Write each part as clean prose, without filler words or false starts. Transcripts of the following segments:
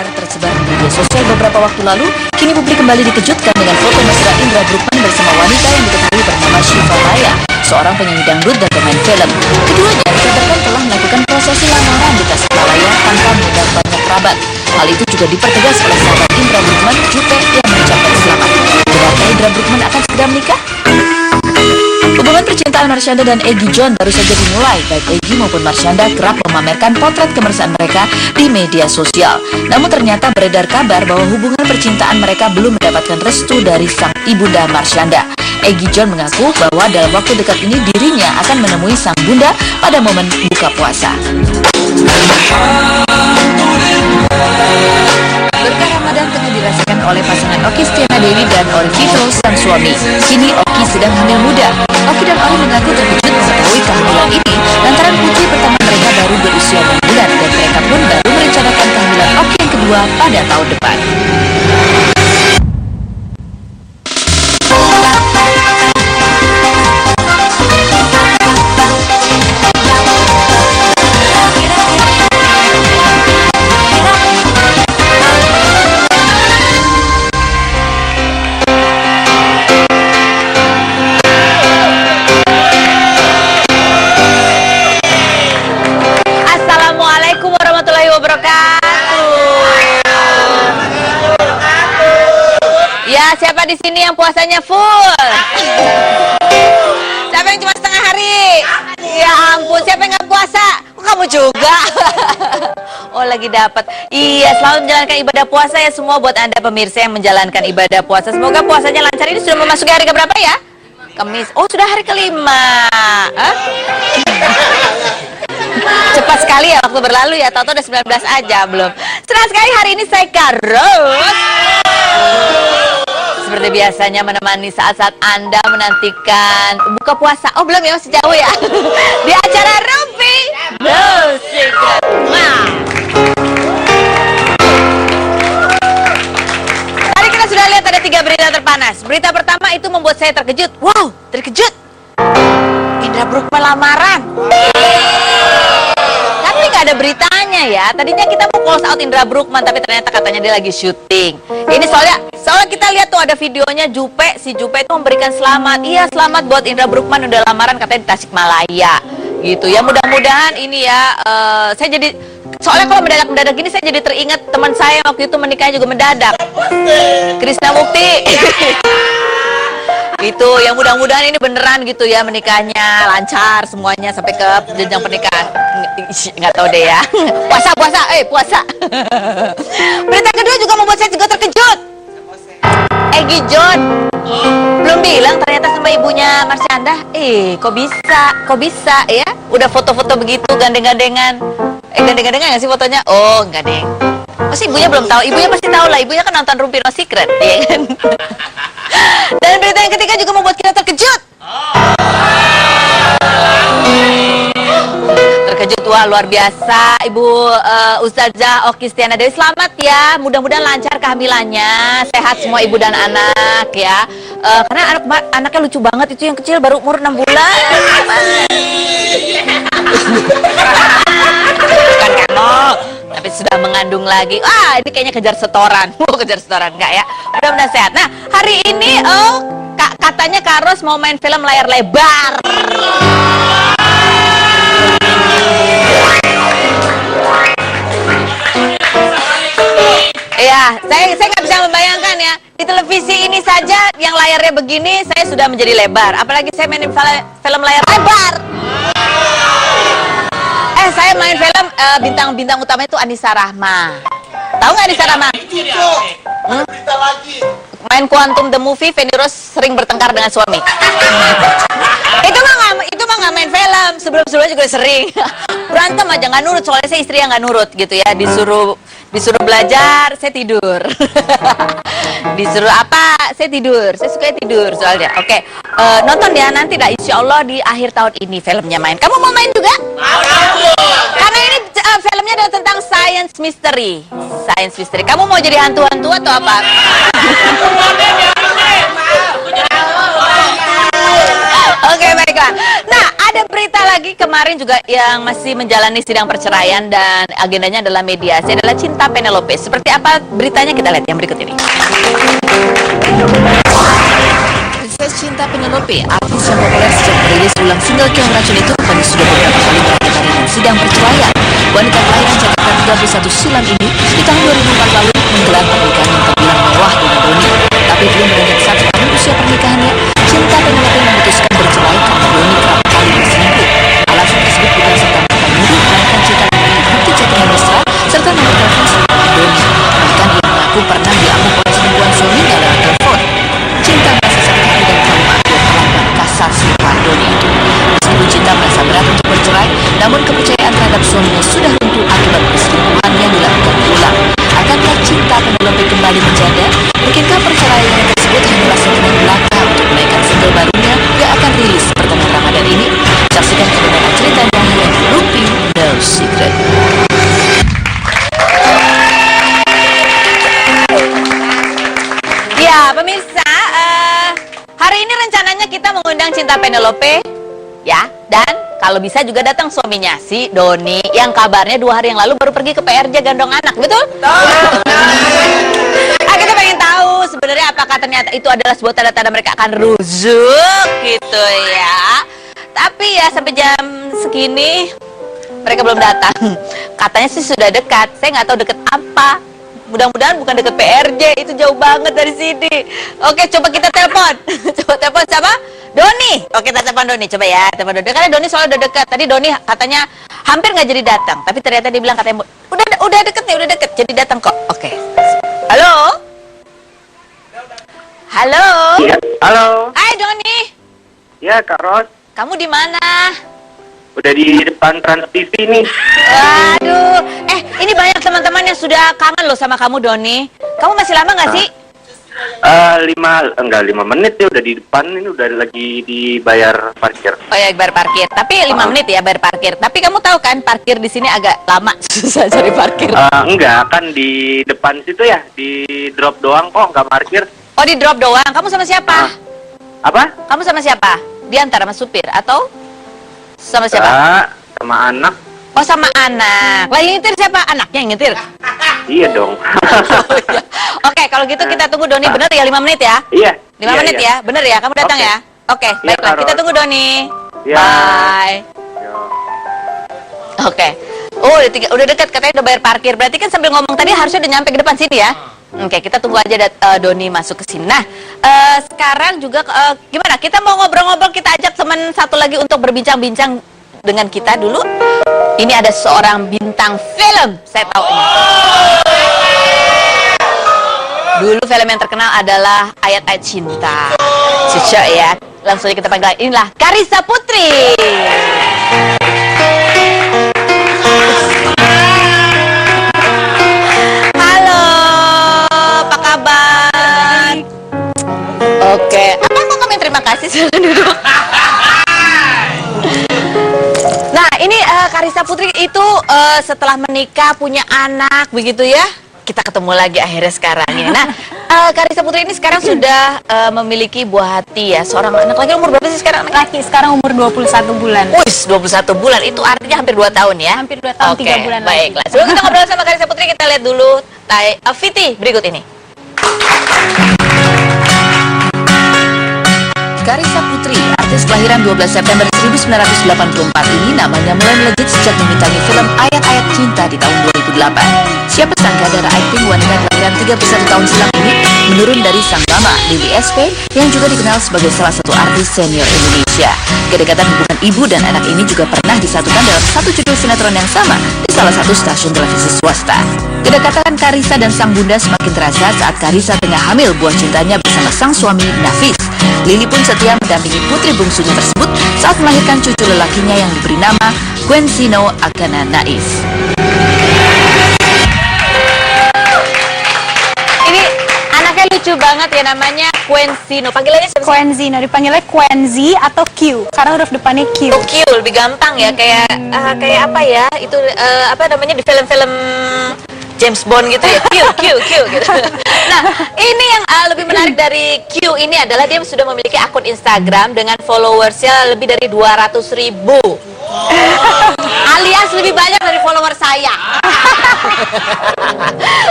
beredar tersebar di media sosial beberapa waktu lalu, kini publik kembali dikejutkan dengan foto mesra Indra Bruggman bersama wanita yang diketahui bernama Syifa Raya, seorang penyanyi dangdut dan pemain film. Keduanya dikabarkan telah melakukan prosesi lamaran di Tasikmalaya tanpa mengundang banyak kerabat. Hal itu juga dipertegas oleh sahabat Indra Bruggman, Jupe, yang mengucapkan selamat. Benarkah Indra Bruggman akan segera menikah? Hubungan percintaan Marshanda dan Egy John baru saja dimulai. Baik Egy maupun Marshanda kerap memamerkan potret kemesraan mereka di media sosial. Namun ternyata beredar kabar bahwa hubungan percintaan mereka belum mendapatkan restu dari sang ibunda Marshanda. Egy John mengaku bahwa dalam waktu dekat ini dirinya akan menemui sang bunda pada momen buka puasa. Berkah Ramadan tengah dirasakan oleh pasangan Okky Setiana Dewi dan Ori Fitro sang suami. Kini Okky sedang hamil muda. Okky dan Ori mengaku terkejut mengetahui kehamilan ini lantaran putri pertama mereka baru berusia 6 bulan dan mereka pun baru merencanakan kehamilan Okky yang kedua pada tahun depan. Siapa di sini yang puasanya full? Siapa yang cuma setengah hari? Ya ampun, siapa yang nggak puasa? Oh, kamu juga. Oh, lagi dapat. Iya, selalu menjalankan ibadah puasa ya semua buat Anda pemirsa yang menjalankan ibadah puasa. Semoga puasanya lancar. Ini sudah memasuki hari keberapa ya? Kamis. Oh, sudah hari kelima. Hah? Cepat sekali ya waktu berlalu ya. Tahu-tahu udah 19 aja belum. Senang sekali hari ini saya Karus. Seperti biasanya menemani saat-saat Anda menantikan buka puasa. Oh belum ya, masih jauh ya. Di acara Rumpi No Secret. Wow. Tadi kita sudah lihat ada 3 berita terpanas. Berita pertama itu membuat saya terkejut. Wow, terkejut. Indra Bruggman lamaran. Tapi nggak ada beritanya ya. Tadinya kita mau close out Indra Bruggman, tapi ternyata katanya dia lagi syuting. Ini soalnya kita lihat tuh ada videonya Jupe. Si Jupe itu memberikan selamat. Iya, selamat buat Indra Bruggman udah lamaran katanya di Tasikmalaya. Gitu ya. Mudah-mudahan ini ya. Saya jadi soalnya kalau mendadak-mendadak gini saya jadi teringat teman saya waktu itu menikahnya juga mendadak. Krisna Mukti. Gitu, yang mudah-mudahan ini beneran gitu ya menikahnya lancar semuanya sampai ke jenjang pernikahan. Nggak tahu deh ya. Puasa. Berita kedua juga membuat saya juga terkejut. Egy John belum bilang ternyata sama ibunya Marshanda. Kok bisa ya? Udah foto-foto begitu gandeng-gandengan. Gandeng-gandengan nggak sih fotonya? Oh, gandeng. Pasti ibunya belum tahu. Ibunya pasti tahu lah. Ibunya kan nonton Rumpi No Secret, ya kan? Dan berita yang ketiga juga membuat kita terkejut. Terkejut, wah luar biasa. Ibu Ustazah Okky Setiana Dewi, selamat ya. Mudah-mudahan lancar kehamilannya, sehat semua ibu dan anak ya. Karena anaknya lucu banget itu yang kecil baru umur 6 bulan. Bukan kamu, tapi sudah mengandung lagi. Wah, ini kayaknya kejar setoran. Kejar setoran enggak ya? Mudah-mudahan sehat. Nah, hari ini katanya Karus mau main film layar lebar. Ya, saya nggak bisa membayangkan ya. Di televisi ini saja yang layarnya begini saya sudah menjadi lebar. Apalagi saya main film layar lebar. Saya main film bintang-bintang utama itu Anissa Rahma. Tahu nggak Anissa Rahma? Main Quantum the Movie, Feni Rose sering bertengkar dengan suami. Itu mah nggak main film. Sebelum-sebelumnya juga sering berantem aja, nggak nurut. Soalnya saya istri yang nggak nurut gitu ya. Disuruh belajar, saya tidur. Disuruh apa, saya tidur. Saya suka tidur soalnya. Oke, nonton ya nanti dah. Insya Allah di akhir tahun ini filmnya main. Kamu mau main juga? Karena ini filmnya adalah tentang science mystery. Kamu mau jadi hantu-hantu atau apa? Oke, baiklah. Nah, ada berita lagi kemarin juga yang masih menjalani sidang perceraian dan agendanya adalah mediasi, adalah Cinta Penelope. Seperti apa beritanya, kita lihat yang berikut ini. Princess Cinta Penelope, artis yang populer sejak merilis ulang single Keong Racun itu, kini sudah beberapa kali berakhir dengan sidang perceraian. Wanita kelahiran Jakarta 31 silam ini di tahun 2004 lalu menggelar pernikahan yang terbilang mewah dengan Doni. Tapi belum beranjak 1 tahun usia pernikahannya, Cinta Penelope memutuskan bercerai karena Doni kerap kali berselingkuh. Alasan tersebut bukan serta merta menuduh, melainkan Cinta memberi bukti chattingan mesra serta nomor telepon selingkuhan Doni. Bahkan ia mengaku pernah diamuk oleh selingkuhan suaminya lewat telepon. Cinta merasa sakit hati dan trauma akibat perlakuan kasar selingkuhan Doni itu. Meskipun Cinta merasa berat untuk bercerai, namun kepercayaan terhadap suaminya sudah runtuh akibat perselingkuhan yang dilakukan ulang. Akankah Cinta Penelope kembali menjanda? Mungkinkah perceraian tersebut hanyalah sentimen belaka untuk menaikkan single barunya yang akan rilis pertengahan Ramadan ini? Saksikan kebenaran ceritanya hanya di Rupi No Secret. Ya, pemirsa, hari ini rencananya kita mengundang Cinta Penelope, ya, dan kalau bisa juga datang suaminya, si Doni, yang kabarnya 2 hari yang lalu baru pergi ke PRJ gendong anak, betul? Kita pengen tahu sebenarnya apakah ternyata itu adalah sebuah tanda-tanda mereka akan rujuk, gitu ya. Tapi ya sampai jam segini mereka belum datang. Katanya sih sudah dekat, saya nggak tahu dekat apa. Mudah-mudahan bukan dekat PRJ, itu jauh banget dari sini. Oke, coba kita telepon. Coba telepon sama Doni. Oke, kita telepon Doni, coba ya, telepon Doni. Karena Doni soalnya udah dekat. Tadi Doni katanya hampir nggak jadi datang, tapi ternyata dia bilang katanya udah deket nih, udah deket, jadi datang kok. Oke. Halo. Halo. Iya, halo. Hai Doni. Ya, Kak Ros. Kamu di mana? Udah di depan Trans TV nih. Waduh. Ini banyak teman-teman yang sudah kangen loh sama kamu, Doni. Kamu masih lama nggak sih? 5 menit ya udah di depan, ini udah lagi dibayar parkir. Oh ya, bayar parkir. Tapi 5 menit ya bayar parkir. Tapi kamu tahu kan parkir di sini agak lama, susah cari parkir. Enggak, kan di depan situ ya, di drop doang kok, nggak parkir. Oh, di drop doang. Kamu sama siapa? Apa? Kamu sama siapa? Di antara sama supir atau sama siapa? Sama anak. Oh, sama anak. Lah yang nyetir siapa? Anaknya yang nyetir? Iya dong. Oh, iya. Oke, kalau gitu kita tunggu Doni. Bener ya 5 menit ya? Iya. 5 menit ya? Bener ya? Kamu datang Oke. ya? Oke, Iya, baiklah. Kak Kita Ros. tunggu Doni. Iya. Bye. Yo. Oke. Oh, udah dekat, katanya udah bayar parkir. Berarti kan sambil ngomong tadi harusnya udah nyampe ke depan sini ya? Oke, kita tunggu aja Doni masuk ke sini. Nah, sekarang juga gimana? Kita mau ngobrol-ngobrol, kita ajak teman satu lagi untuk berbincang-bincang dengan kita dulu. Ini ada seorang bintang film, saya tahu ini. Dulu film yang terkenal adalah Ayat-Ayat Cinta. Cocok ya. Langsung aja kita panggil. Inilah Carissa Putri. Halo, apa kabar? Oke. Apa mau komen terima kasih? Silakan duduk. Nah, ini Carissa Putri itu setelah menikah punya anak begitu ya. Kita ketemu lagi akhirnya sekarang ya. Nah, Carissa Putri ini sekarang sudah memiliki buah hati ya. Seorang anak lagi, umur berapa sih sekarang? Laki sekarang umur 21 bulan. Wis, 21 bulan. Itu artinya hampir 2 tahun ya? Hampir 2 tahun, 3 bulan lagi. Baiklah. Sebelum kita ngobrol sama Carissa Putri, kita lihat dulu Viti berikut ini. Carissa Putri, artis kelahiran 12 September 1984 ini namanya mulai melejit sejak membintangi film Ayat-Ayat Cinta di tahun 2008. Siapa sangka darah akting wanita kelahiran 31 tahun silam ini menurun dari sang mama, Lily SP, yang juga dikenal sebagai salah satu artis senior Indonesia. Kedekatan hubungan ibu dan anak ini juga pernah disatukan dalam satu judul sinetron yang sama di salah satu stasiun televisi swasta. Kedekatan Carissa dan sang bunda semakin terasa saat Carissa tengah hamil buah cintanya bersama sang suami, Nafis. Lily pun setia mendampingi putri bungsunya tersebut saat melahirkan cucu lelakinya yang diberi nama Gwenzino Akana Naif. Ini anaknya lucu banget ya, namanya Gwenzino. Panggilannya siapa sih? Gwenzino, dipanggilnya Gwenzi atau Q karena huruf depannya Q. Oh, Q, lebih gampang ya, kayak apa ya? Itu apa namanya di film-film James Bond gitu ya, Q gitu. Nah, ini yang lebih menarik dari Q ini adalah dia sudah memiliki akun Instagram dengan followersnya lebih dari 200.000. Alias lebih banyak dari follower saya.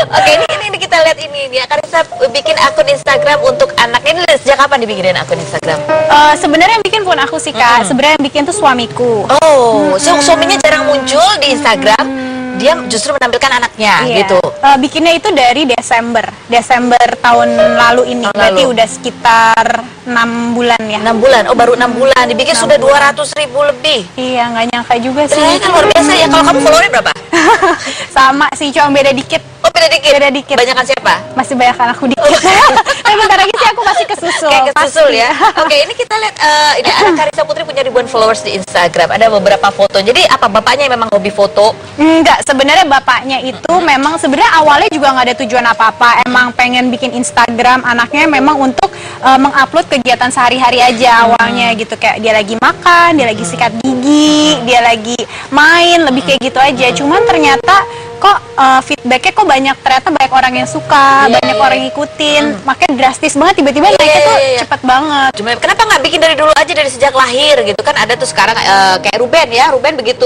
Oke, ini kita lihat ini dia. Karissa bikin akun Instagram untuk anaknya. Ini sejak kapan dibikinin akun Instagram? Sebenarnya yang bikin pun aku sih Kak. Sebenarnya yang bikin tuh suamiku. Oh, suaminya jarang muncul di Instagram. Dia justru menampilkan anaknya Iya. gitu. Bikinnya itu dari Desember tahun lalu ini. Tahun Berarti lalu. udah sekitar 6 bulan ya. 6 bulan. Oh, baru 6 bulan dibikin sudah 200.000 lebih. Iya, nggak nyangka juga sih. Ternyata luar biasa ya. Kalau kamu followernya berapa? Sama sih, cuma beda dikit. Oh, beda dikit. Beda dikit. Banyakan siapa? Masih banyak aku dikit. Tapi bentar lagi sih aku masih kesusul. Kayak kesusul pasti. ya. Oke, ini kita lihat ini anak Karissa Putri punya ribuan followers di Instagram. Ada beberapa foto. Jadi apa bapaknya memang hobi foto? Enggak, sebenarnya bapaknya itu memang sebenarnya awalnya juga nggak ada tujuan apa-apa. Emang pengen bikin Instagram anaknya memang untuk mengupload kegiatan sehari-hari aja awalnya gitu. Kayak dia lagi makan, dia lagi sikat gigi, dia lagi main, lebih kayak gitu aja. Cuman ternyata kok feedbacknya kok ternyata banyak orang yang suka, Iya, banyak iya. orang ngikutin. Makanya drastis banget, tiba-tiba Iya, naiknya tuh iya. cepet banget. Cuma kenapa nggak bikin dari dulu aja dari sejak lahir gitu kan? Ada tuh sekarang kayak Ruben ya. Ruben begitu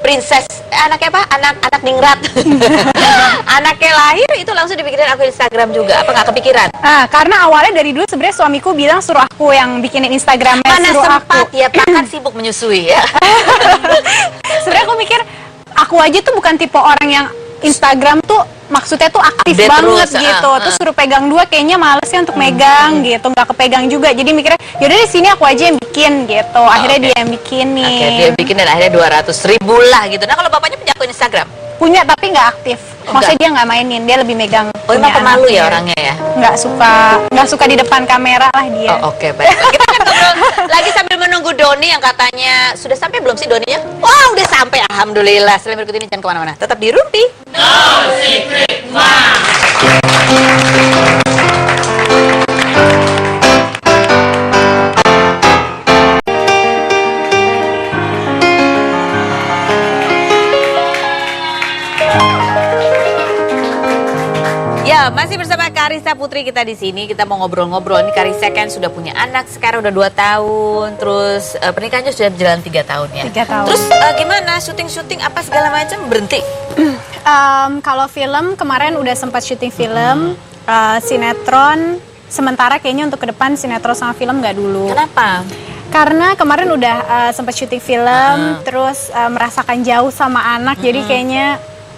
princess anaknya apa? Anak ningrat. Anaknya lahir itu langsung dibikinin akun Instagram juga. Apa nggak kepikiran? Nah, karena awalnya dari dulu sebenarnya suamiku bilang suruh aku yang bikinin Instagramnya, Mana suruh sempat aku. ya, Pak kan sibuk menyusui ya. Sebenarnya aku mikir aku aja tuh bukan tipe orang yang Instagram tuh maksudnya tuh aktif Update banget terus, gitu. Terus suruh pegang dua kayaknya males ya untuk megang gitu, nggak kepegang juga. Jadi mikirnya yaudah di sini aku aja yang bikin gitu. Akhirnya oke. dia yang bikin nih. Oke, dia bikin dan akhirnya 200.000 lah gitu. Nah, kalau bapaknya punya akun Instagram? Punya tapi nggak aktif. Oh, Maksudnya nggak. dia nggak mainin, dia lebih megang. Oh, emang punya pemalu ya anaknya. orangnya ya? Nggak suka di depan kamera lah dia. Oh, oke, baik. Kita akan ngobrol lagi sambil menunggu Doni yang katanya sudah sampai belum sih Doninya? Wah, udah sampai, alhamdulillah. Selain berikut ini jangan kemana-mana, tetap di Rumpi. Ya, masih bersama Karissa Putri kita di sini. Kita mau ngobrol-ngobrol. Ini Karissa kan sudah punya anak, sekarang udah 2 tahun. Terus pernikahannya sudah berjalan 3 tahun ya. 3 tahun. Terus gimana syuting-syuting apa segala macam berhenti? Kalau film kemarin udah sempat syuting film, sinetron. Sementara kayaknya untuk ke depan sinetron sama film nggak dulu. Kenapa? Karena kemarin udah sempat syuting film, terus merasakan jauh sama anak, jadi kayaknya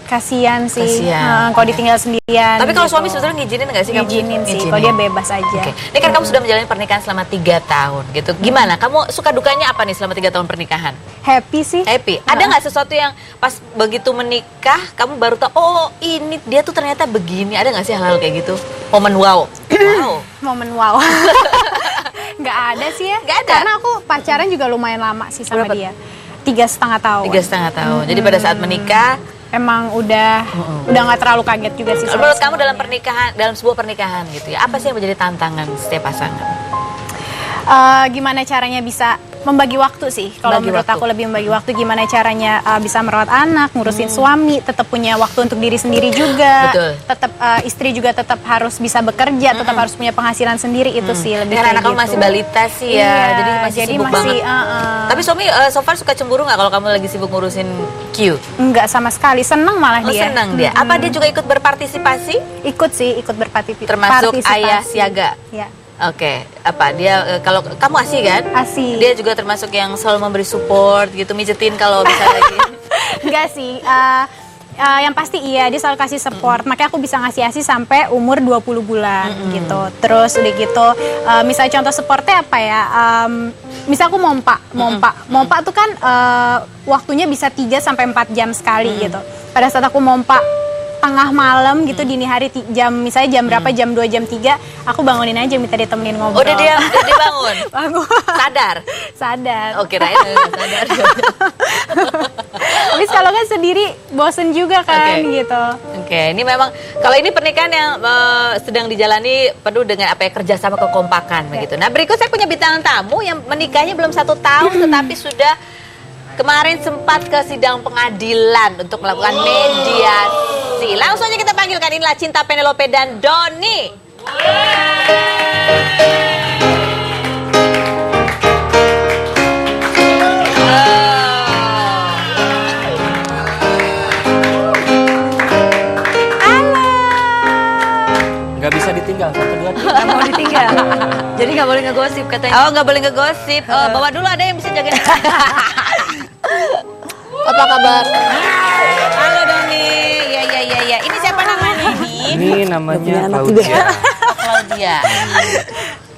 kasihan sih Kasihan. kalau ditinggal sendirian. Tapi kalau gitu. suami sebetulnya ngizinin nggak sih kamu? ngizinin sih, Ngizinin. kalau dia bebas aja. Oke. Ini kan kamu sudah menjalani pernikahan selama 3 tahun gitu. Gimana? Kamu suka dukanya apa nih selama 3 tahun pernikahan? Happy sih. Happy. Ada nggak sesuatu yang pas begitu menikah kamu baru tahu, oh ini dia tuh ternyata begini. Ada nggak sih hal-hal kayak gitu? Momen wow. Wow. Momen wow. Nggak ada sih ya. Nggak ada? Karena aku pacaran juga lumayan lama sih sama Berapa? dia. 3,5 tahun. 3,5 tahun. Jadi pada saat menikah, Emang udah nggak terlalu kaget juga sih. menurut soal kamu dalam semuanya. pernikahan, dalam sebuah pernikahan gitu ya, apa sih yang menjadi tantangan setiap pasangan? Gimana caranya bisa membagi waktu sih. Kalau Bagi menurut waktu. aku lebih membagi waktu, gimana caranya bisa merawat anak, ngurusin suami, tetap punya waktu untuk diri sendiri juga. Betul. Tetap istri juga tetap harus bisa bekerja, tetap harus punya penghasilan sendiri, itu sih lebih Karena kayak anak kamu gitu. masih balita sih ya, Iya, jadi masih sibuk masih, banget. Tapi suami so far suka cemburu nggak kalau kamu lagi sibuk ngurusin Q? enggak sama sekali, senang malah Oh, dia. senang dia. Apa dia juga ikut berpartisipasi? Ikut sih, ikut berpartisipasi. Termasuk ayah siaga? Ya, Oke, apa dia kalau kamu ASI kan? ASI. Dia juga termasuk yang selalu memberi support gitu, mijetin kalau bisa lagi. enggak sih. Yang pasti iya, dia selalu kasih support. Makanya aku bisa ngasih ASI sampai umur 20 bulan gitu. Terus udah gitu, misalnya contoh supportnya apa ya? Misal aku mompa tuh kan waktunya bisa 3 sampai 4 jam sekali gitu. Pada saat aku mompa tengah malam gitu, dini hari misalnya jam berapa, jam 2, jam 3, aku bangunin aja, minta dia temenin Oh, ngobrol. dia bangun. bangun. Sadar. Sadar. Oke, Raya nggak sadar. Habis kalau kan sendiri bosen juga kan Oke. gitu. Oke, ini memang kalau ini pernikahan yang sedang dijalani penuh dengan apa ya, kerjasama kekompakan begitu. Nah, berikut saya punya bintang tamu yang menikahnya belum 1 tahun tetapi sudah kemarin sempat ke sidang pengadilan untuk melakukan mediasi. Langsung aja kita panggilkan, inilah Cinta Penelope dan Doni. Nggak bisa ditinggal, 1, 2, 3. Nggak mau ditinggal. Jadi nggak boleh ngegosip katanya. Oh, nggak boleh ngegosip. Oh, bawa dulu, ada yang bisa jagain. Apa kabar? Halo Doni. Ya. Ini siapa namanya ini? Ini namanya Claudia. Oh, Claudia.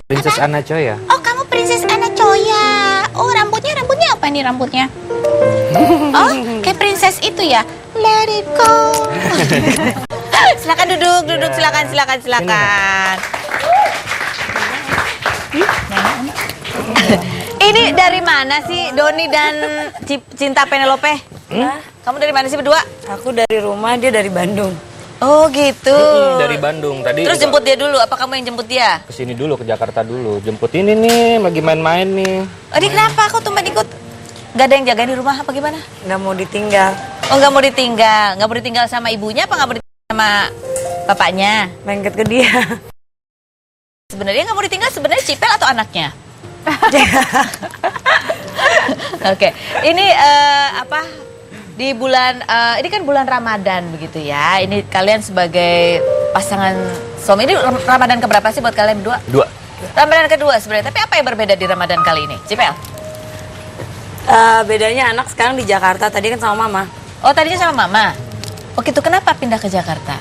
Princess Anna Choya. Oh, kamu Princess Anna Choya. Oh, rambutnya apa nih rambutnya? Oh, kayak princess itu ya. Let it go. Silakan duduk, silakan. Ini dari mana sih Doni dan Cinta Penelope? Kamu dari mana sih berdua? Aku dari rumah, dia dari Bandung. Oh gitu. Dari Bandung tadi. Terus jemput dia dulu, apa kamu yang jemput dia? Kesini dulu, ke Jakarta dulu. Jemput ini nih, lagi main-main nih. Oh, dia kenapa? Aku tumben ikut. Gak ada yang jagain di rumah apa gimana? Nggak mau ditinggal. Oh, nggak mau ditinggal sama ibunya apa nggak mau ditinggal sama bapaknya? Lengket ke dia. Sebenarnya nggak mau ditinggal sebenarnya Cipel atau anaknya? Oke, ini apa? Di bulan ini kan bulan Ramadan begitu ya. Ini kalian sebagai pasangan suami, ini Ramadan keberapa sih buat kalian berdua? 2. Ramadan kedua sebenarnya. Tapi apa yang berbeda di Ramadan kali ini, Cipel? Bedanya anak sekarang di Jakarta, tadi kan sama mama. Oh, tadinya sama mama. Oh gitu, kenapa pindah ke Jakarta?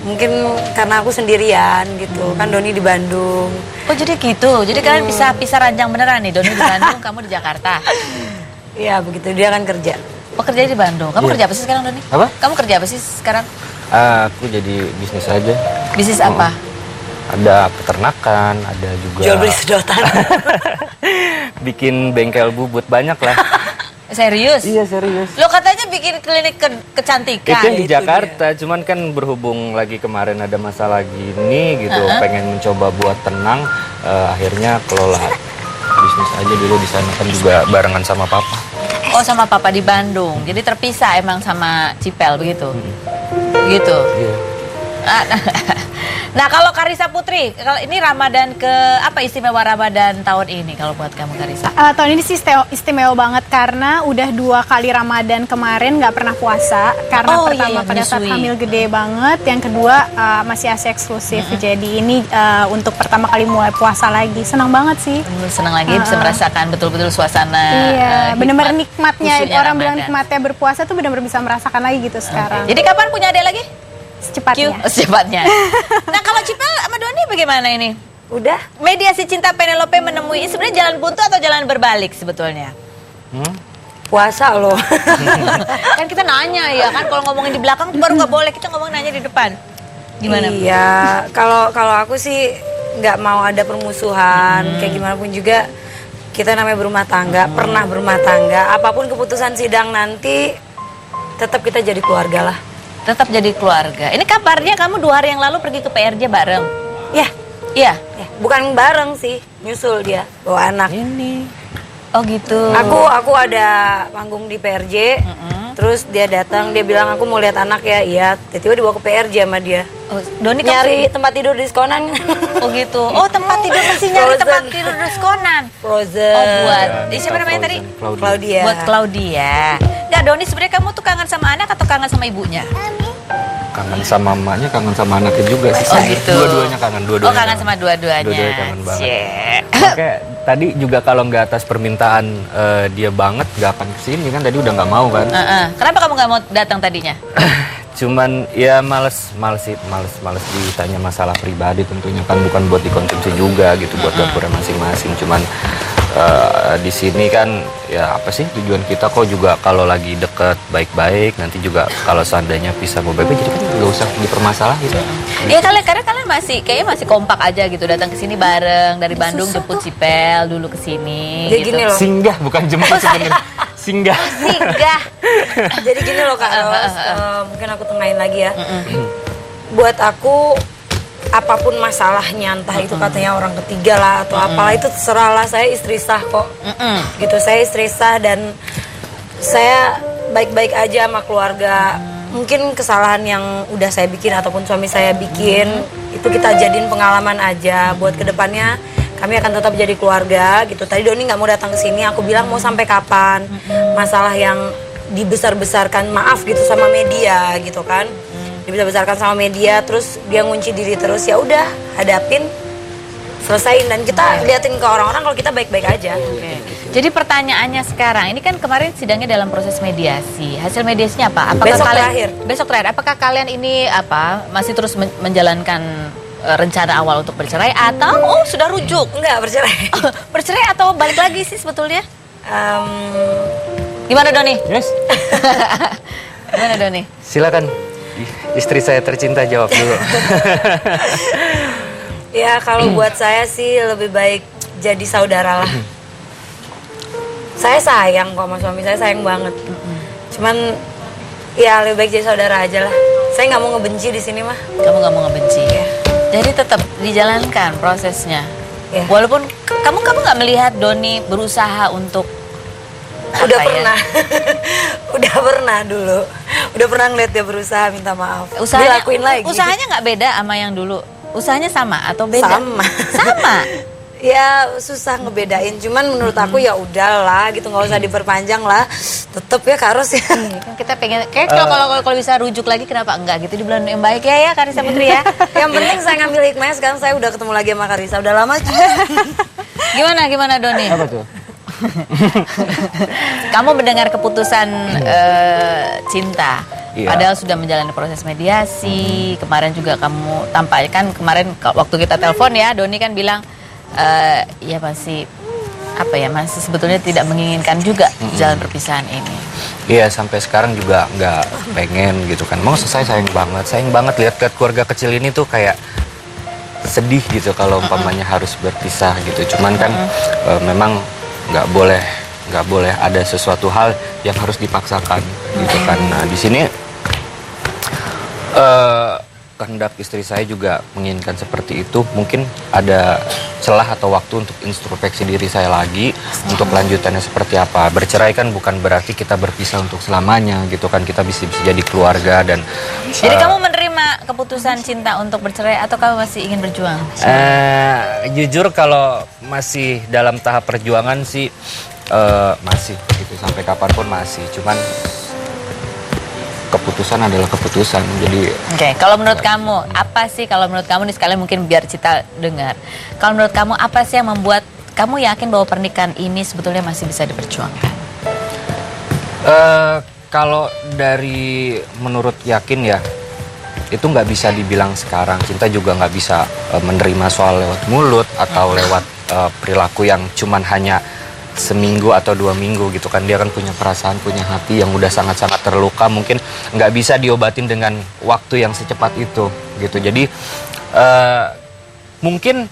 Mungkin karena aku sendirian gitu, kan Doni di Bandung. Oh jadi gitu, jadi kalian bisa pisah ranjang beneran nih, Doni di Bandung, kamu di Jakarta. Iya begitu, dia kan kerja. Oh kerja di Bandung, kamu kerja apa sih sekarang Doni? Apa? Kamu kerja apa sih sekarang? Aku jadi bisnis aja. Bisnis apa? Ada peternakan, ada juga Jual beli sedotan. bikin bengkel bubut, banyak lah. Serius? Iya serius. Lo katanya bikin klinik kecantikan. Itu yang di itu Jakarta, cuman kan berhubung lagi kemarin ada masalah gini gitu, pengen mencoba buat tenang, akhirnya kelola bisnis aja dulu di sana, kan juga barengan sama papa. Oh sama papa di Bandung, jadi terpisah emang sama Cipel begitu? Gitu? Iya. Nah kalau Karissa Putri, kalau ini Ramadan apa istimewa Ramadan tahun ini kalau buat kamu Karissa? Tahun ini sih istimewa banget karena udah 2 kali Ramadan kemarin nggak pernah puasa karena Oh, pertama iya, pada saat menyusui. hamil gede banget, yang kedua masih ASI eksklusif. Jadi ini untuk pertama kali mulai puasa lagi, senang banget sih. Senang lagi bisa merasakan betul-betul suasana. Iya, bener-bener hikmat, nikmatnya, khususnya orang bilang Ramadan. nikmatnya berpuasa tuh bener-bener bisa merasakan lagi gitu sekarang. Jadi kapan punya adik lagi? Secepatnya. Secepatnya. Nah kalau Cipel sama Doni bagaimana ini? Udah. Mediasi Cinta Penelope menemui sebenarnya jalan buntu atau jalan berbalik sebetulnya? Puasa loh. Kan kita nanya ya kan, kalau ngomongin di belakang tuh baru nggak boleh, kita ngomong nanya di depan. Gimana? Iya, kalau aku sih nggak mau ada permusuhan, kayak gimana pun juga kita namanya berumah tangga, pernah berumah tangga, apapun keputusan sidang nanti tetap kita jadi keluarga lah. Tetap jadi keluarga. Ini kabarnya kamu 2 hari yang lalu pergi ke PRJ bareng. Ya, Iya. bukan bareng sih, nyusul dia bawa anak. Ini Oh gitu. Aku ada panggung di PRJ, terus dia datang, dia bilang aku mau lihat anak ya, iya. Tiba-tiba dibawa ke PRJ sama dia. Oh, Doni kamu Nyari tempat tidur diskonan. Oh gitu. Oh tempat tidur masih nyari Frozen. tempat tidur diskonan. Frozen. Oh buat. Siapa namanya tadi? Claudia. Buat Claudia. Nggak Doni sebenarnya kamu tuh kangen sama anak atau kangen sama ibunya? kangen sama mamanya, kangen sama anaknya juga sih. Oh gitu. Dua-duanya kangen, dua-duanya. Oh kangen sama dua-duanya. Dua-duanya kangen banget. Cie. Kayak tadi juga kalau nggak atas permintaan dia banget nggak akan kesini kan, tadi udah nggak mau kan. Kenapa kamu nggak mau datang tadinya? Cuman ya males ditanya masalah pribadi, tentunya kan bukan buat dikonsumsi juga gitu, buat dapurnya masing-masing. Cuman di sini kan ya apa sih tujuan kita kok juga kalau lagi deket baik-baik, nanti juga kalau seandainya pisah mau baik-baik, jadi kan nggak usah dipermasalahin. Iya karena kalian kayaknya masih kompak aja gitu, datang ke sini bareng dari Bandung, jemput Cipel dulu ke sini. Jadi gitu. gini loh. Singgah bukan jemput sebenarnya. Singgah. Singgah. Jadi gini loh Kak Ros, mungkin aku tengahin lagi ya. Buat aku apapun masalahnya, entah itu katanya orang ketiga lah atau apalah, itu terserah lah, saya istri sah kok. Gitu, saya istri sah dan saya baik-baik aja sama keluarga. Mungkin kesalahan yang udah saya bikin ataupun suami saya bikin itu kita jadiin pengalaman aja buat kedepannya. Kami akan tetap jadi keluarga gitu. Tadi Doni nggak mau datang ke sini, aku bilang mau sampai kapan. Masalah yang dibesar-besarkan, maaf gitu, sama media gitu kan. Dibesar-besarkan sama media, terus dia ngunci diri terus, ya udah hadapin, selesain, dan kita liatin ke orang-orang kalau kita baik-baik aja. Jadi pertanyaannya sekarang, ini kan kemarin sidangnya dalam proses mediasi. Hasil mediasinya apa? Besok terakhir. Apakah kalian ini masih terus menjalankan rencana awal untuk bercerai atau sudah rujuk? Enggak, bercerai. Bercerai atau balik lagi sih sebetulnya? Gimana Doni? Yes. Gimana Doni? Silakan istri saya tercinta jawab dulu. Ya kalau buat saya sih lebih baik jadi saudara lah. Saya sayang kok sama suami saya, sayang banget. Cuman ya lebih baik jadi saudara aja lah. Saya nggak mau ngebenci di sini mah. Kamu nggak mau ngebenci ya? Jadi tetap dijalankan prosesnya. Ya. Walaupun kamu nggak melihat Doni berusaha untuk Udah pernah. Udah pernah dulu. Udah pernah ngeliat dia berusaha minta maaf. Usahanya, Dilakuin lagi. usahanya nggak beda sama yang dulu. Usahanya sama atau beda? Sama. Sama. Ya susah ngebedain. Cuman menurut aku ya udahlah gitu, nggak usah diperpanjang lah. Tetep ya Karos ya. Kan kita pengen kayak kalau bisa rujuk lagi kenapa enggak gitu di bulan yang baik ya Karissa Putri ya. Yang penting saya ngambil hikmahnya, sekarang saya udah ketemu lagi sama Karissa. Udah lama juga. Gimana Doni? Apa tuh? Kamu mendengar keputusan cinta, Iya. padahal sudah menjalani proses mediasi. Kemarin juga kamu tampakkan kemarin waktu kita telepon ya, Doni kan bilang ya masih masih sebetulnya tidak menginginkan juga jalan perpisahan ini. Iya, sampai sekarang juga nggak pengen gitu kan. Mau saya sayang banget lihat keluarga kecil ini tuh kayak sedih gitu kalau umpamanya harus berpisah gitu. Cuman kan memang nggak boleh ada sesuatu hal yang harus dipaksakan gitu kan. Nah di sini kehendak istri saya juga menginginkan seperti itu. Mungkin ada celah atau waktu untuk introspeksi diri saya lagi untuk lanjutannya seperti apa. Bercerai kan bukan berarti kita berpisah untuk selamanya gitu kan. Kita bisa jadi keluarga dan Jadi kamu menerima keputusan cinta untuk bercerai atau kamu masih ingin berjuang? jujur kalau masih dalam tahap perjuangan sih masih gitu, sampai kapanpun masih. Cuman keputusan adalah keputusan. Jadi Oke, kalau menurut kamu apa sih, kalau menurut kamu nih sekalian mungkin biar Cita dengar. Kalau menurut kamu apa sih yang membuat kamu yakin bahwa pernikahan ini sebetulnya masih bisa diperjuangkan? kalau dari menurut yakin ya, itu nggak bisa dibilang sekarang. Cinta juga nggak bisa menerima soal lewat mulut atau lewat perilaku yang cuman hanya seminggu atau 2 minggu gitu kan. Dia kan punya perasaan, punya hati yang udah sangat-sangat terluka. Mungkin nggak bisa diobatin dengan waktu yang secepat itu gitu. Jadi mungkin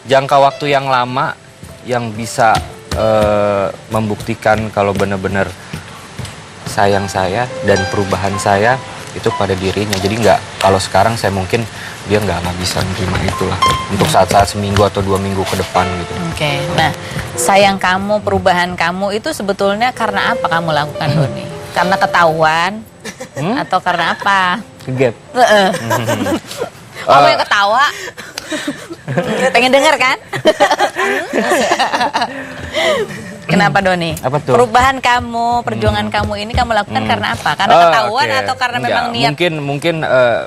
jangka waktu yang lama yang bisa membuktikan kalau benar-benar sayang saya dan perubahan saya itu pada dirinya. Jadi kalau sekarang saya mungkin dia nggak bisa menerima itulah untuk saat-saat seminggu atau 2 minggu ke depan gitu. Oke, nah sayang kamu, perubahan kamu itu sebetulnya karena apa kamu lakukan Doni? Karena ketahuan atau karena apa? Gap. Kamu yang ketawa, pengen denger kan? Kenapa Doni? Apa tuh? Perubahan kamu, perjuangan kamu ini kamu lakukan karena apa? Karena ketahuan oke. atau karena Enggak, memang niat?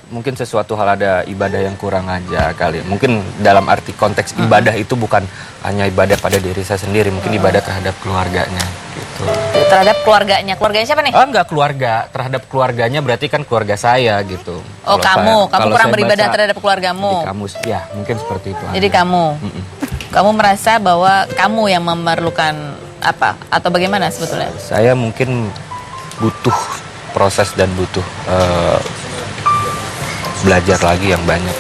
mungkin sesuatu hal ada ibadah yang kurang aja kali. Mungkin dalam arti konteks ibadah itu bukan hanya ibadah pada diri saya sendiri, mungkin ibadah terhadap keluarganya gitu. Terhadap keluarganya. Keluarganya siapa nih? Enggak, keluarga. Terhadap keluarganya berarti kan keluarga saya gitu. Oh, kamu kalau kurang saya beribadah baca terhadap keluargamu. di kamus, ya mungkin seperti itu. Jadi aja. kamu merasa bahwa kamu yang memerlukan apa atau bagaimana sebetulnya? Saya mungkin butuh proses dan butuh belajar lagi yang banyak.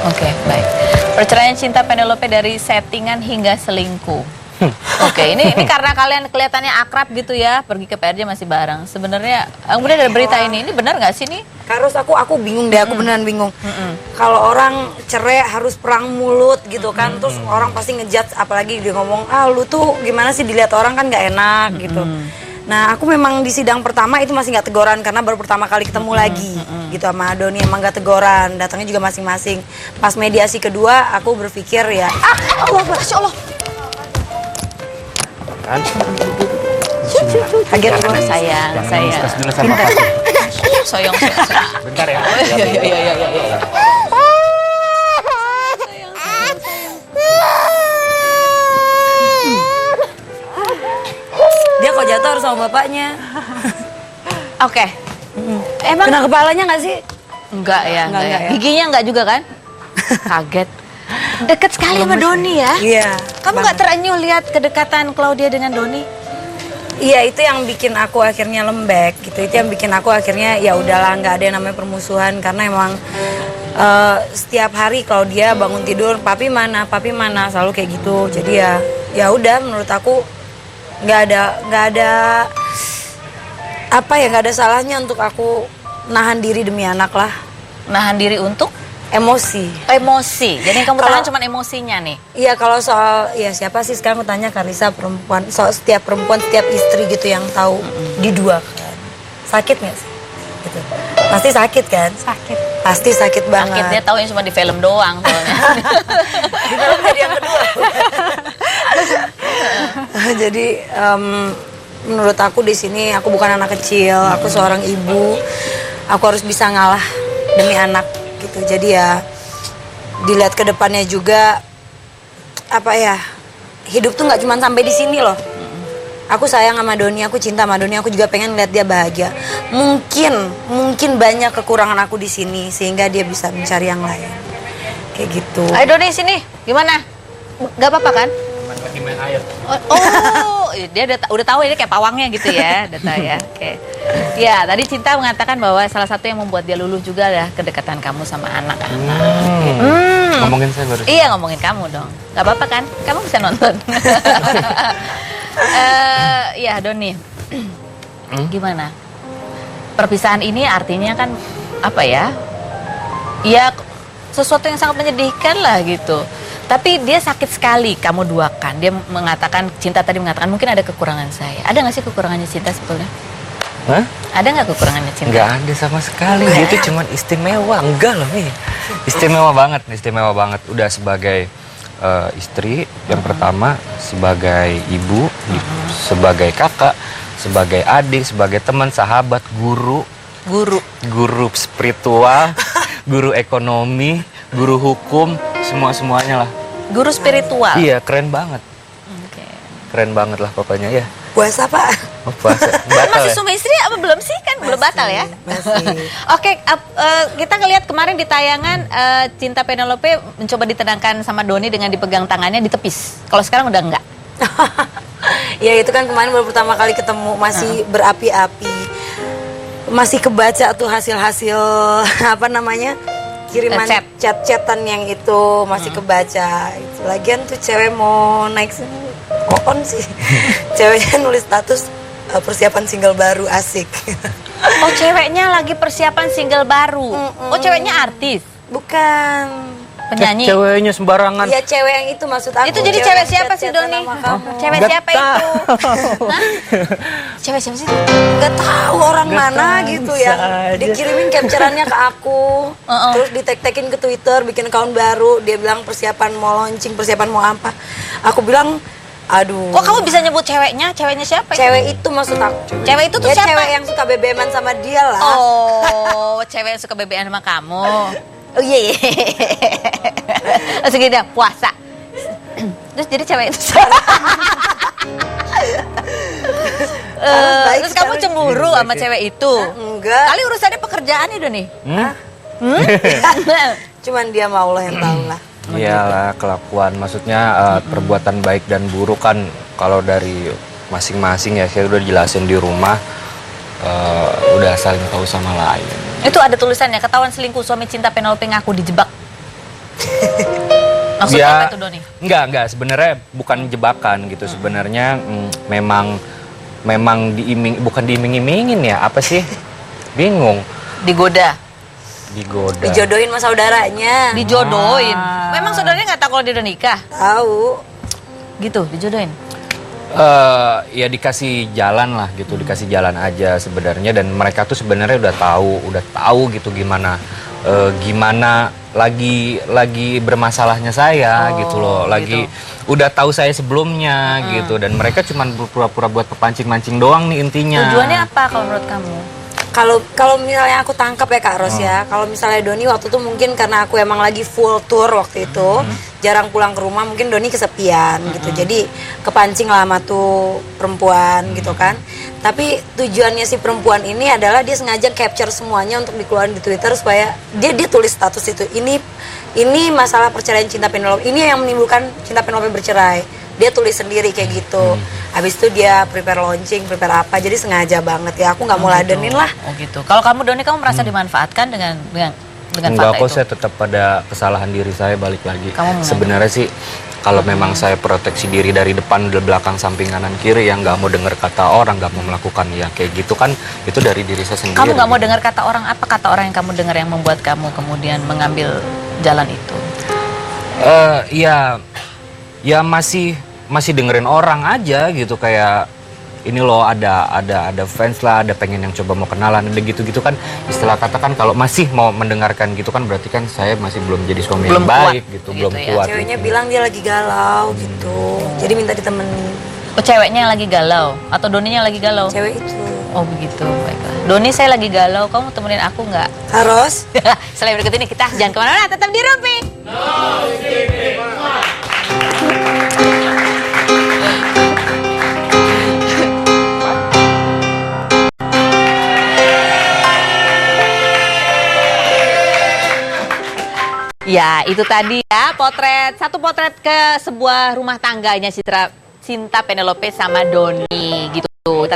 Oke, baik. Perceraian cinta Penelope dari settingan hingga selingkuh. Oke, ini karena kalian kelihatannya akrab gitu ya, pergi ke PRJ masih bareng. Sebenarnya, kemudian ada berita ini benar nggak sih nih? Karus aku bingung deh, aku beneran bingung. Kalau orang cerai harus perang mulut gitu kan, terus orang pasti ngejudge, apalagi dia ngomong, lu tuh gimana sih dilihat orang kan nggak enak gitu. Nah aku memang di sidang pertama itu masih nggak teguran karena baru pertama kali ketemu lagi gitu sama Doni, emang nggak teguran, datangnya juga masing-masing. Pas mediasi kedua aku berpikir ya Allah, Masya Allah. Kan? kaget Karena gua. sayang. Diskus dulu sama Pak. Sayang. Bentar ya. Iya. Dia kok jatuh harus sama bapaknya. Oke. Emang Kena kepalanya nggak sih? enggak ya. Enggak ya. Giginya enggak juga kan? Kaget. Deket sekali sama Doni ya. Iya. Kamu nggak terenyuh lihat kedekatan Claudia dengan Doni? Iya, itu yang bikin aku akhirnya lembek gitu. Itu yang bikin aku akhirnya ya udahlah, nggak ada yang namanya permusuhan karena emang setiap hari kalau dia bangun tidur, papi mana, selalu kayak gitu. Jadi ya udah, menurut aku nggak ada nggak ada salahnya untuk aku nahan diri demi anak lah. Nahan diri untuk Emosi. Jadi yang kamu Kalau- tahan cuma emosinya nih. Iya, kalau soal ya siapa sih sekarang aku tanya Karisa, perempuan, soal setiap perempuan, setiap istri gitu yang tahu diduakan. Sakit nggak sih? Gitu. Pasti sakit kan? Sakit. Pasti sakit banget. Sakitnya taunya cuma di film doang soalnya. Di film jadi yang kedua. Jadi menurut aku di sini aku bukan anak kecil, aku seorang ibu. Aku harus bisa ngalah demi anak gitu. Jadi ya dilihat ke depannya juga apa ya? Hidup tuh nggak cuma sampai di sini loh. Aku sayang sama Doni, aku cinta sama Doni, aku juga pengen lihat dia bahagia. Mungkin banyak kekurangan aku di sini sehingga dia bisa mencari yang lain. Kayak gitu. Ayo Doni sini, gimana? Gak apa-apa kan? Lagi main air. Oh, dia udah tahu ini kayak pawangnya gitu ya, udah tahu ya. Oke. Ya, tadi Cinta mengatakan bahwa salah satu yang membuat dia luluh juga adalah kedekatan kamu sama anak-anak. Ngomongin saya baru. Iya, ngomongin kamu dong. Gak apa-apa kan? Kamu bisa nonton. Ya, Doni. Gimana? Perpisahan ini artinya kan apa ya? Ya, sesuatu yang sangat menyedihkan lah gitu. Tapi dia sakit sekali kamu duakan. Dia mengatakan, Cinta tadi mengatakan mungkin ada kekurangan saya. Ada nggak sih kekurangannya Cinta sebetulnya? Hah? Ada nggak kekurangannya Cinta? Nggak ada sama sekali. Dia itu cuma istimewa. Enggak loh nih. Istimewa banget. Udah sebagai istri yang pertama, sebagai ibu, sebagai kakak, sebagai adik, sebagai teman, sahabat, guru spiritual, guru ekonomi, guru hukum, semuanya lah. Guru spiritual. Iya, keren banget. Oke. Keren banget lah pokoknya ya. Puasa Pak. Oh, puasa. Batal Masih ya? suami istri apa belum sih? Kan belum batal ya? Masih. Oke, kita ngelihat kemarin di tayangan Cinta Penelope mencoba ditenangkan sama Doni dengan dipegang tangannya ditepis. Kalau sekarang udah enggak. Ya itu kan kemarin baru pertama kali ketemu, masih berapi-api. Masih kebaca tuh hasil-hasil apa namanya? Kiriman Chat. chat-chatan yang itu masih kebaca. Lagian tuh cewek mau naik kokon sih. Ceweknya nulis status persiapan single baru, asik. Oh, ceweknya lagi persiapan single baru. Oh, ceweknya artis, Bukan. penyanyi. Ceweknya sembarangan. Ya cewek yang itu maksud aku. Itu jadi cewek yang siapa sih chat-chatan Doni? sama kamu. Cewek Nggak siapa itu? tahu. Hah? Cewek siapa sih? Gak tahu orang Nggak mana tahu, gitu bisa ya. aja. Dikirimin capturannya ke aku. Terus di-tag-tagin ke Twitter, bikin account baru. Dia bilang persiapan mau launching, persiapan mau apa. Aku bilang, aduh. Kok kamu bisa nyebut ceweknya? Ceweknya siapa? Cewek itu maksud aku. Cewek itu tuh Ya siapa? cewek yang suka BBM-an sama dia lah. Oh, cewek yang suka BBM sama kamu. Oh iya. Langsung gitu, puasa. Terus jadi cewek itu. baik Terus kamu sekali. cemburu sama cewek itu? Enggak. Kali urusannya pekerjaan itu nih. Cuman dia mau Allah yang tahu lah. Iyalah, kelakuan. Maksudnya perbuatan baik dan buruk kan kalau dari masing-masing ya, saya udah jelasin di rumah, udah saling tahu sama lain. Itu ada tulisannya, ketahuan selingkuh suami Cinta Penelope ngaku dijebak. Maksudnya apa itu Doni? Enggak, sebenarnya bukan jebakan gitu. Sebenarnya memang bukan diiming-imingin ya, apa sih? Bingung. Digoda, Digoda. Dijodohin sama saudaranya. dijodohin. Memang saudaranya nggak tahu kalau dia udah nikah? Tahu. Gitu, dijodohin. Ya dikasih jalan lah gitu, dikasih jalan aja sebenarnya, dan mereka tuh sebenarnya udah tahu gitu gimana gimana lagi bermasalahnya saya gitu loh, lagi udah tahu saya sebelumnya gitu, dan mereka cuman pura-pura buat pepancing-mancing doang nih intinya. Tujuannya apa kalau menurut kamu? Kalau misalnya aku tangkap ya Kak Ros ya, kalau misalnya Doni waktu itu mungkin karena aku emang lagi full tour waktu itu, jarang pulang ke rumah, mungkin Doni kesepian gitu, jadi kepancing lah sama tuh perempuan gitu kan. Tapi tujuannya si perempuan ini adalah dia sengaja capture semuanya untuk dikeluarin di Twitter supaya dia tulis status itu, ini masalah perceraian Cinta Penelope, ini yang menimbulkan Cinta Penelope bercerai. Dia tulis sendiri kayak gitu. Habis itu dia prepare launching, prepare apa. Jadi sengaja banget ya. Aku nggak mau ladenin lah. Oh gitu. Kalau kamu Doni, kamu merasa dimanfaatkan dengan Enggak fakta kok, itu? saya tetap pada kesalahan diri saya, balik lagi. Kamu Sebenarnya sih kalau memang saya proteksi diri dari depan, dari belakang, samping, kanan, kiri, yang nggak mau dengar kata orang, nggak mau melakukan ya kayak gitu kan, itu dari diri saya sendiri. Kamu nggak mau dengar kata orang, apa kata orang yang kamu dengar yang membuat kamu kemudian mengambil jalan itu? Ya masih dengerin orang aja gitu, kayak ini loh ada fans lah, ada pengen yang coba mau kenalan, ada gitu-gitu kan, istilah kata kan, kalau masih mau mendengarkan gitu kan berarti kan saya masih belum jadi suami Belum yang baik kuat, gitu, gitu belum ya. kuat. Ceweknya gitu. bilang dia lagi galau gitu. Jadi minta ditemenin. Oh, ceweknya yang lagi galau atau Doninya yang lagi galau? Cewek itu. Oh begitu, baiklah. Doni, saya lagi galau, kamu temenin aku nggak? Harus. Selain berikut ini kita jangan kemana-mana, tetap di Rumpi. Ya, itu tadi ya satu potret ke sebuah rumah tangganya Cinta Penelope sama Doni gitu.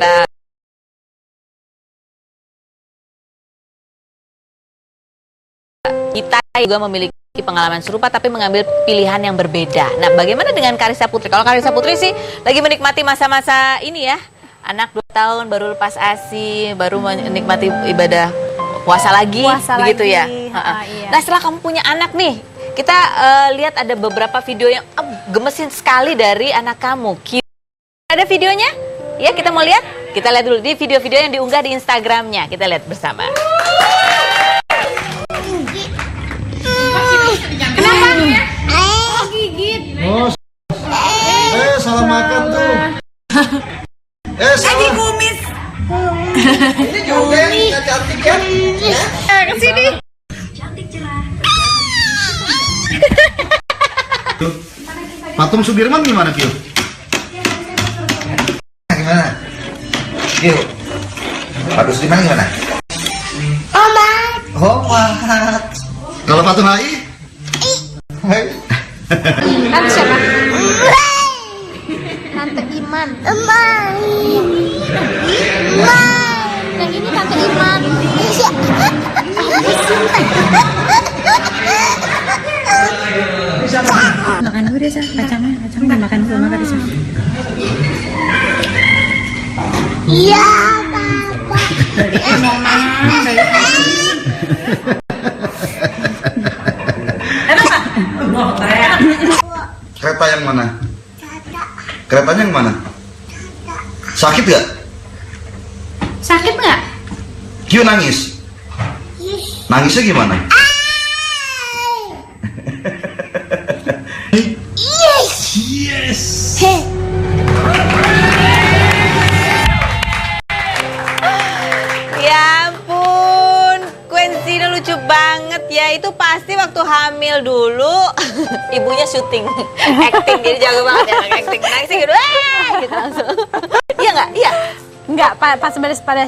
Kita juga memiliki pengalaman serupa tapi mengambil pilihan yang berbeda. Nah, bagaimana dengan Carissa Putri? Kalau Carissa Putri sih lagi menikmati masa-masa ini ya. Anak 2 tahun baru lepas ASI, baru menikmati ibadah puasa lagi, begitu lagi. ya. Iya. Nah, setelah kamu punya anak nih, kita lihat ada beberapa video yang gemesin sekali dari anak kamu. Ada videonya? Ya, kita mau lihat? Kita lihat dulu di video-video yang diunggah di Instagramnya. Kita lihat bersama. Salah makan tuh. Salah. Kumis. Ini juga yang cantik ya. Kesini. Patung Sudirman gimana, Kyo? Gimana? Kyo. Patung Sudirman gimana? Omat. Kalau patung HI? Hai. Tante siapa? Tante Iman. Yang ini Tante Iman. Makan dulu deh, kacangnya makan dulu, makan dulu. Iya, Papa. Kereta yang mana? Keretanya yang mana? Sakit gak? Sakit nggak? Kyo nangis? Nangisnya gimana? Ya ampun, Queen Zina lucu banget ya. Itu pasti waktu hamil dulu ibunya syuting, acting, jadi jago banget ya acting. Nangis gitu, gitu langsung. Iya nggak? Iya. Enggak, pas pada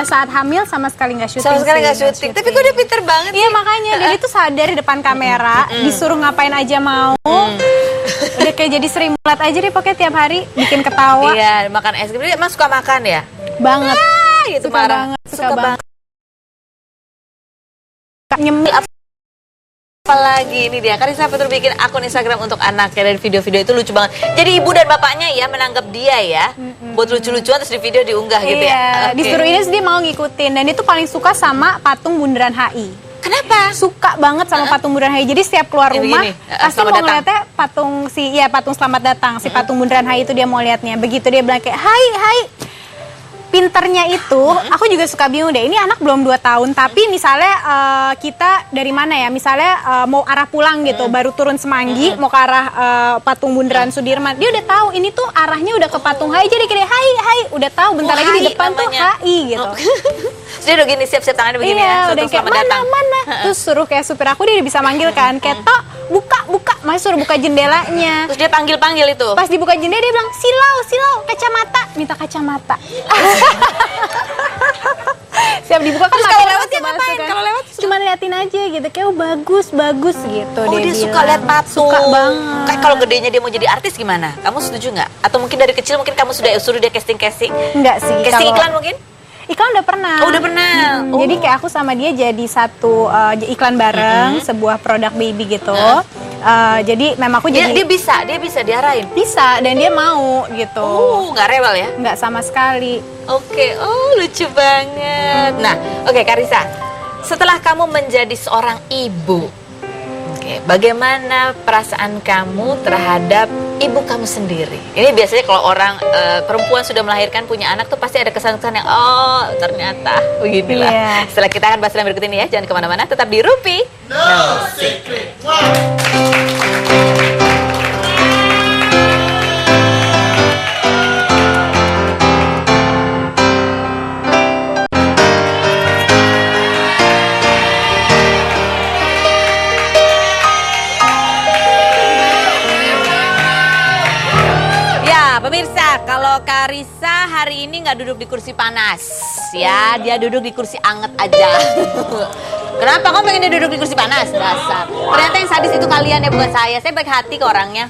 saat hamil sama sekali nggak syuting. Sama sekali sih, nggak syuting. Tapi kok dia pinter banget Iya sih. makanya dia itu sadar di depan kamera, disuruh ngapain aja mau. Udah kayak jadi Sri Mulat aja deh pokoknya tiap hari bikin ketawa. Iya, makan es krim. Dia emang suka makan ya? Banget. Gitu Suka marah. banget, suka banget. Nyemil Apalagi ini dia, Carissa Putri bikin akun Instagram untuk anaknya, dan video-video itu lucu banget. Jadi ibu dan bapaknya ya menanggap dia ya, buat lucu-lucuan terus di video diunggah gitu ya. Iya, Oke. disuruh ini dia mau ngikutin dan itu paling suka sama patung bundaran HI. Kenapa? Suka banget sama patung Bundaran HI. Jadi setiap keluar Yang rumah begini, pasti selamat mau datang. ngeliatnya patung selamat datang. Si patung Bundaran HI itu dia mau liatnya. Begitu dia bilang kayak hai. Pinternya itu, aku juga suka bingung deh. Ini anak belum 2 tahun, tapi misalnya kita dari mana ya? Misalnya mau arah pulang gitu, baru turun Semanggi, mau ke arah patung Bundaran Sudirman. Dia udah tahu ini tuh arahnya udah ke patung HI. Jadi kayak hai, udah tahu. Bentar lagi di HI depan tuh namanya. HI gitu. Terus dia udah gini siap-siap tangannya begini Iya, ya. udah Selamat kayak datang. mana. Terus suruh kayak supir aku dia bisa manggil kan. Kayak tok, buka. Masih suruh buka jendelanya. Terus dia panggil-panggil itu. Pas dibuka jendela dia bilang silau, kacamata. Minta kacamata. Siap dibuka kan Terus matanya kalau lewat masih dia basah ngapain? kan. Kalau lewat? Cuma liatin aja gitu. Kayak bagus gitu. Oh dia suka bilang. lihat patung. Suka banget. Kayak kalau gedenya dia mau jadi artis gimana? Kamu setuju nggak? Atau mungkin dari kecil mungkin kamu sudah suruh dia casting-casting? Enggak sih. Casting kalau- iklan mungkin? Iklan udah pernah. Oh, udah pernah. Oh. Jadi kayak aku sama dia jadi satu iklan bareng, sebuah produk baby gitu. Jadi memang aku Dia, jadi dia bisa diarahin. bisa dan dia mau gitu. Nggak rewel ya? Nggak sama sekali. Oke, lucu banget. Nah, oke Karissa, setelah kamu menjadi seorang ibu, bagaimana perasaan kamu terhadap ibu kamu sendiri? Ini biasanya kalau orang perempuan sudah melahirkan punya anak tuh pasti ada kesan-kesan yang ternyata beginilah. Iya. Setelah kita akan bahas yang berikut ini ya, jangan kemana-mana, tetap di Rupi. Ya, pemirsa, kalau Karissa hari ini nggak duduk di kursi panas, ya, dia duduk di kursi anget aja. Kenapa kamu pengen dia duduk di kursi panas? Dasar. Ternyata yang sadis itu kalian ya, bukan saya. Saya baik hati ke orangnya.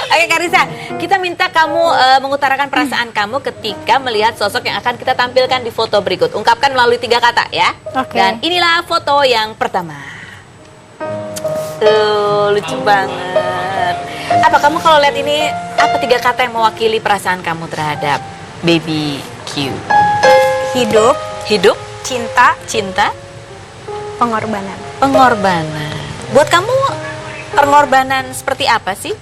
Oke Karissa, kita minta kamu mengutarakan perasaan kamu ketika melihat sosok yang akan kita tampilkan di foto berikut. Ungkapkan melalui 3 kata ya. Oke. Dan inilah foto yang pertama. Tuh, lucu banget. Apa kamu kalau lihat ini, apa 3 kata yang mewakili perasaan kamu terhadap baby Q? Hidup, Cinta, pengorbanan. pengorbanan. Buat kamu pengorbanan seperti apa sih?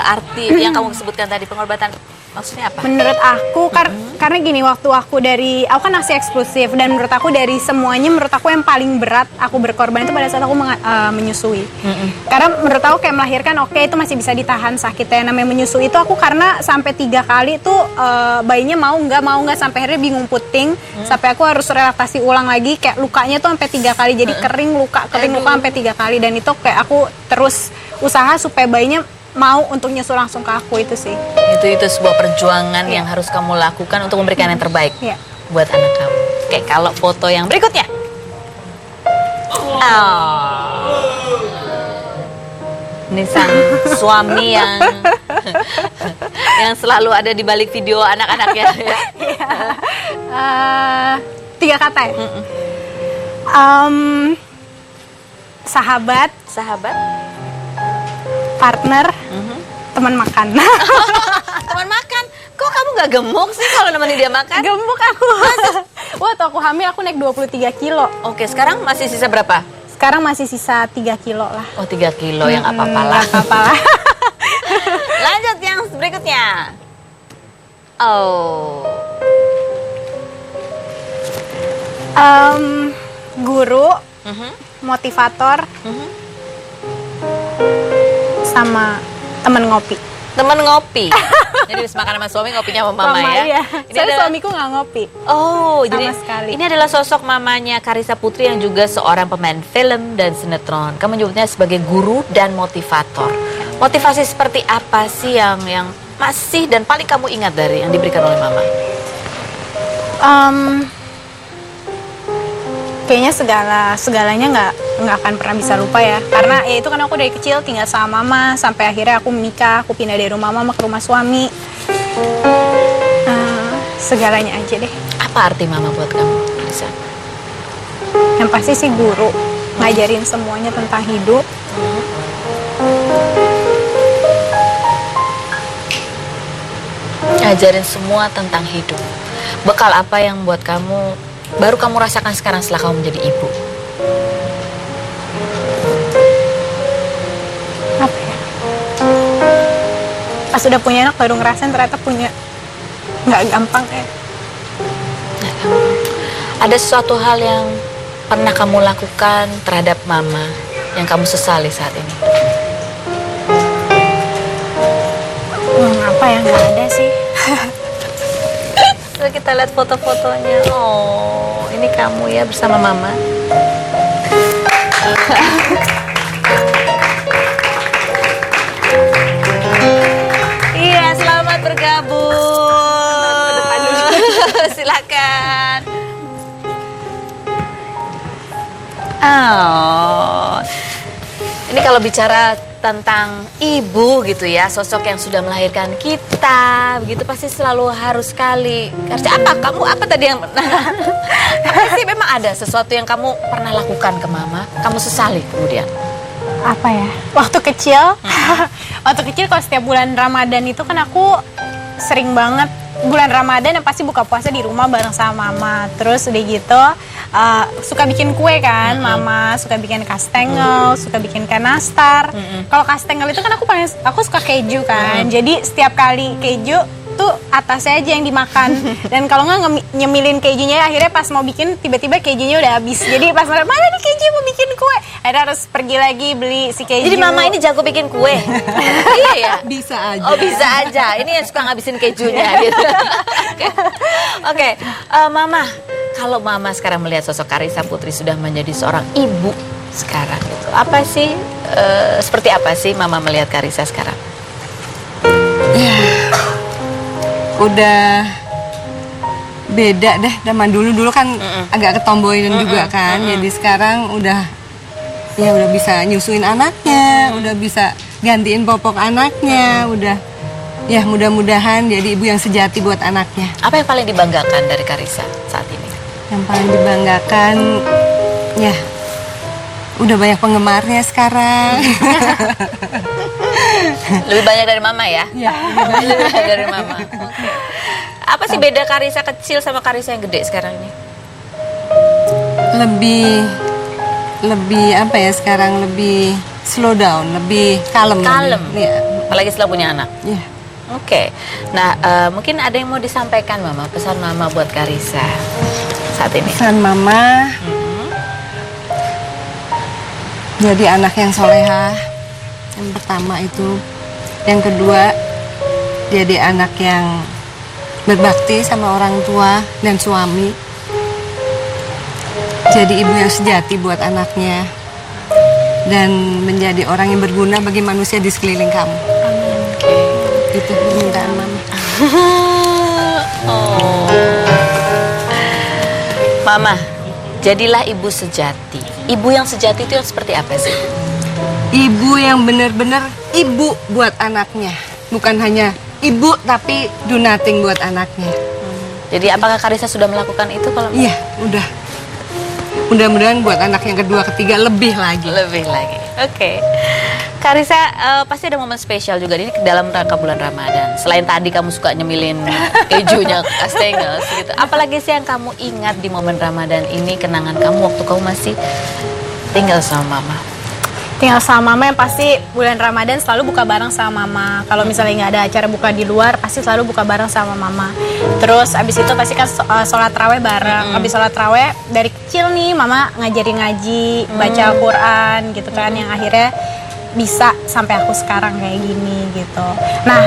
Arti yang kamu sebutkan tadi, pengorbanan maksudnya apa? Menurut aku karena gini, waktu aku kan nasi eksklusif dan menurut aku dari semuanya menurut aku yang paling berat aku berkorban itu pada saat aku menyusui. Karena menurut aku kayak melahirkan itu masih bisa ditahan sakitnya. Namanya menyusui itu aku karena sampai 3 kali tuh bayinya mau nggak sampai akhirnya bingung puting sampai aku harus relaksasi ulang lagi kayak lukanya tuh sampai 3 kali jadi kering luka sampai 3 kali dan itu kayak aku terus usaha supaya bayinya mau untuk nyusul langsung ke aku itu sih. Itu sebuah perjuangan yang harus kamu lakukan untuk memberikan yang terbaik Iya. buat anak kamu. Oke, kalau foto yang berikutnya. Ini sang suami yang selalu ada di balik video anak-anaknya. Ya. 3 kata ya. Sahabat, partner, teman makan. Teman makan. Kok kamu gak gemuk sih kalau nemenin dia makan? Gemuk aku. Waktu aku hamil aku naik 23 kilo. Oke, sekarang masih sisa berapa? Sekarang masih sisa 3 kilo lah. Oh, 3 kilo yang apa-apalah. Apa-apalah. Lanjut yang berikutnya. Guru, motivator, sama temen ngopi. Temen ngopi. Jadi habis makan sama suami, ngopinya sama mama ya. Iya. Ini Soalnya adalah- suamiku nggak ngopi. Oh, Sama jadi sekali. ini adalah sosok mamanya Karissa Putri yang juga seorang pemain film dan sinetron. Kamu menyebutnya sebagai guru dan motivator. Motivasi seperti apa sih yang masih dan paling kamu ingat dari yang diberikan oleh mama? Kayaknya segalanya nggak akan pernah bisa lupa ya, karena ya itu kan aku dari kecil tinggal sama mama sampai akhirnya aku menikah, aku pindah dari rumah mama ke rumah suami. Segalanya aja deh. Apa arti mama buat kamu, Karissa? Yang pasti sih guru, ngajarin semuanya tentang hidup. Ngajarin semua tentang hidup. Bekal apa yang buat kamu baru kamu rasakan sekarang setelah kamu menjadi ibu? Apa ya? Pas udah punya anak baru ngerasain ternyata punya nggak gampang ya. Ada sesuatu hal yang pernah kamu lakukan terhadap mama yang kamu sesali saat ini? Apa ya, nggak ada sih. Coba kita lihat foto-fotonya. Oh, ini kamu ya bersama mama. Iya, selamat bergabung. Silakan. Oh, ini kalau bicara tentang ibu gitu ya, sosok yang sudah melahirkan kita, begitu pasti selalu harus sekali. Karena apa tadi yang pasti memang ada sesuatu yang kamu pernah lakukan ke mama, kamu sesali kemudian. Apa ya? Waktu kecil, waktu kecil kalau setiap bulan Ramadan itu kan aku sering banget bulan Ramadan yang pasti buka puasa di rumah bareng sama mama. Terus udah gitu suka bikin kue kan, mama suka bikin kastengel, suka bikin kanastar. Kalau kastengel itu kan aku suka keju kan. Jadi setiap kali keju tuh atasnya aja yang dimakan. Dan kalau nggak nyemilin kejunya, akhirnya pas mau bikin tiba-tiba kejunya udah habis. Jadi pas mana nih keju mau bikin kue, akhirnya harus pergi lagi beli si keju. Jadi mama ini jago bikin kue. Iya ya. Bisa aja. Oh bisa aja. Ini yang suka ngabisin kejunya gitu. Oke. Mama, kalau mama sekarang melihat sosok Karissa Putri sudah menjadi seorang ibu sekarang gitu, apa sih seperti apa sih mama melihat Karissa sekarang? Udah beda deh zaman dulu kan agak ketomboyan juga kan. Jadi sekarang udah bisa nyusuin anaknya, udah bisa gantiin popok anaknya, udah ya mudah-mudahan jadi ibu yang sejati buat anaknya. Apa yang paling dibanggakan dari Karissa saat ini? Yang paling dibanggakan ya udah banyak penggemarnya sekarang. Lebih banyak dari mama ya? Iya, Lebih banyak dari mama. Oke. Apa sih beda Karissa kecil sama Karissa yang gede sekarang ini? Lebih apa ya sekarang, lebih slow down, lebih kalem. Ya. Apalagi setelah punya anak. Ya. Oke. Nah, mungkin ada yang mau disampaikan mama, pesan mama buat Karissa saat ini. Pesan mama, jadi anak yang solehah, yang pertama itu. Yang kedua, jadi anak yang berbakti sama orang tua dan suami. Jadi ibu yang sejati buat anaknya. Dan menjadi orang yang berguna bagi manusia di sekeliling kamu. Amin. Itu permintaan mama. Oh. Mama, jadilah ibu sejati. Ibu yang sejati itu yang seperti apa sih? Ibu yang benar-benar ibu buat anaknya. Bukan hanya ibu tapi do nothing buat anaknya. Jadi apakah Karissa sudah melakukan itu kalau? Iya, udah. Mudah-mudahan buat anak yang kedua, ketiga lebih lagi. Lebih lagi. Oke. Karissa, pasti ada momen spesial juga ini dalam rangka bulan Ramadan. Selain tadi kamu suka nyemilin kejunya kastengel gitu. Apalagi sih yang kamu ingat di momen Ramadan ini, kenangan kamu waktu kamu masih tinggal sama mama? Tinggal sama mama yang pasti bulan Ramadan selalu buka bareng sama mama. Kalau misalnya nggak ada acara buka di luar, pasti selalu buka bareng sama mama. Terus abis itu pasti kan sholat raweh bareng. Abis sholat raweh dari kecil nih mama ngajarin ngaji, baca Al-Quran gitu kan, yang akhirnya bisa sampai aku sekarang kayak gini gitu. Nah,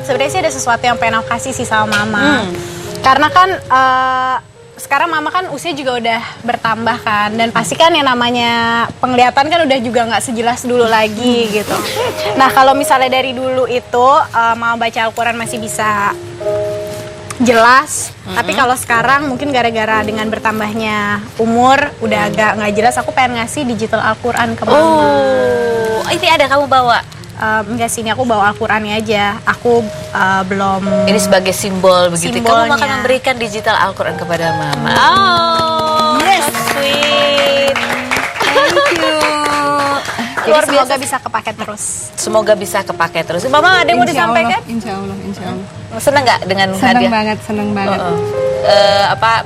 sebenarnya sih ada sesuatu yang pengen aku kasih sih sama mama. Karena kan sekarang mama kan usia juga udah bertambah kan, dan pasti kan yang namanya penglihatan kan udah juga nggak sejelas dulu lagi gitu. Nah, kalau misalnya dari dulu itu mama baca Al-Quran masih bisa jelas, tapi kalau sekarang mungkin gara-gara dengan bertambahnya umur udah agak nggak jelas, aku pengen ngasih digital Al-Quran ke mama. Oh, ini ada kamu bawa? Enggak, sini aku bawa Al-Qurannya aja. Aku belum. Ini sebagai simbol begitu. Simbolnya. Kamu akan memberikan digital Al-Quran kepada mama. Oh, yes, so sweet. Thank you. Jadi Luar semoga biasa. bisa kepake terus. Semoga bisa kepake terus. Mama ada yang mau disampaikan? Insya Allah. Senang nggak dengan hadiah? Senang banget.